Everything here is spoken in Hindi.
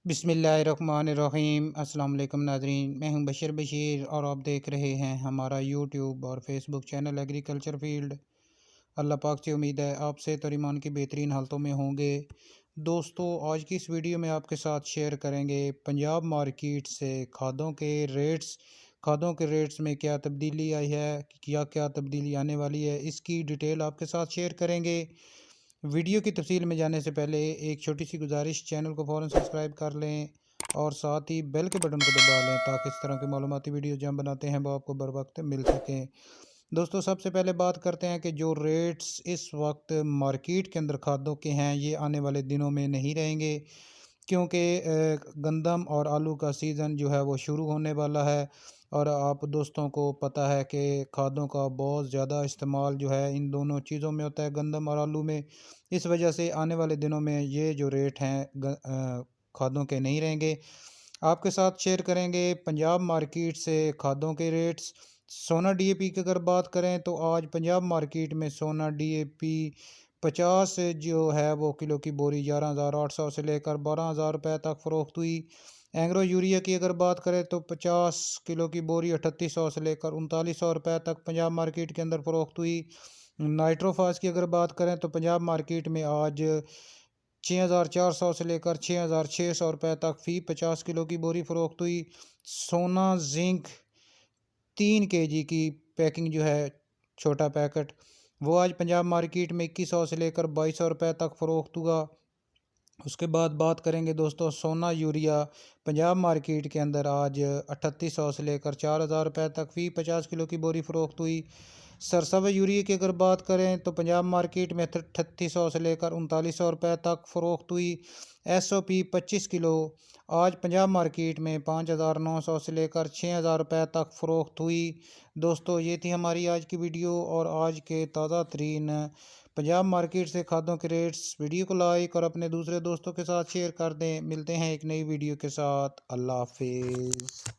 बिस्मिल्लाहिर्रहमानिर्रहीम। अस्सलाम वालेकुम नाज़रीन, मैं हूं बशीर और आप देख रहे हैं हमारा यूट्यूब और फेसबुक चैनल एग्रीकल्चर फील्ड। अल्लाह पाक से उम्मीद है आप सेहत और ईमान की बेहतरीन हालतों में होंगे। दोस्तों, आज की इस वीडियो में आपके साथ शेयर करेंगे पंजाब मार्केट से खादों के रेट्स में क्या तब्दीली आई है, क्या क्या तब्दीली आने वाली है, इसकी डिटेल आपके साथ शेयर करेंगे। वीडियो की तफसील में जाने से पहले एक छोटी सी गुजारिश, चैनल को फ़ौरन सब्सक्राइब कर लें और साथ ही बेल के बटन को दबा लें ताकि इस तरह की मालूमाती वीडियो जो हम बनाते हैं वो आपको बर वक्त मिल सकें। दोस्तों, सबसे पहले बात करते हैं कि जो रेट्स इस वक्त मार्केट के अंदर खादों के हैं ये आने वाले दिनों में नहीं रहेंगे, क्योंकि गंदम और आलू का सीज़न जो है वो शुरू होने वाला है और आप दोस्तों को पता है कि खादों का बहुत ज़्यादा इस्तेमाल जो है इन दोनों चीज़ों में होता है, गंदम और आलू में। इस वजह से आने वाले दिनों में ये जो रेट हैं खादों के नहीं रहेंगे। आपके साथ शेयर करेंगे पंजाब मार्केट से खादों के रेट्स। सोना डीएपी की अगर बात करें तो आज पंजाब मार्केट में सोना डीएपी 50 जो है वो किलो की बोरी 11,800 से लेकर 12,000 रुपये तक फ़रोख्त हुई। एंग्रो यूरिया की अगर बात करें तो 50 किलो की बोरी 3800 से लेकर 3900 रुपये तक पंजाब मार्केट के अंदर फ़रोख्त हुई। नाइट्रोफास की अगर बात करें तो पंजाब मार्केट में आज 6,400 से लेकर 6,600 रुपये तक फ़ी 50 किलो की बोरी फ़रोख्त हुई। सोना जिंक 3 kg की पैकिंग जो है, छोटा पैकेट, वो आज पंजाब मार्केट में 2100 से लेकर 2200 रुपये तक फ़रोख्त हुआ। उसके बाद बात करेंगे दोस्तों सोना यूरिया। पंजाब मार्केट के अंदर आज 3800 से लेकर 4,000 रुपये तक फ़ी 50 किलो की बोरी फ़रोख्त हुई। सरसव यूरिया की अगर बात करें तो पंजाब मार्केट में 3800 से लेकर 3900 रुपये तक फ़रोख्त हुई। SOP 25 किलो आज पंजाब मार्केट में 5,900 से लेकर 6,000 रुपये तक फ़रोख्त हुई। दोस्तों, ये थी हमारी आज की वीडियो और आज के ताज़ा तरीन पंजाब मार्केट से खादों के रेट्स। वीडियो को लाइक और अपने दूसरे दोस्तों के साथ शेयर कर दें। मिलते हैं एक नई वीडियो के साथ। अल्लाह हाफिज़।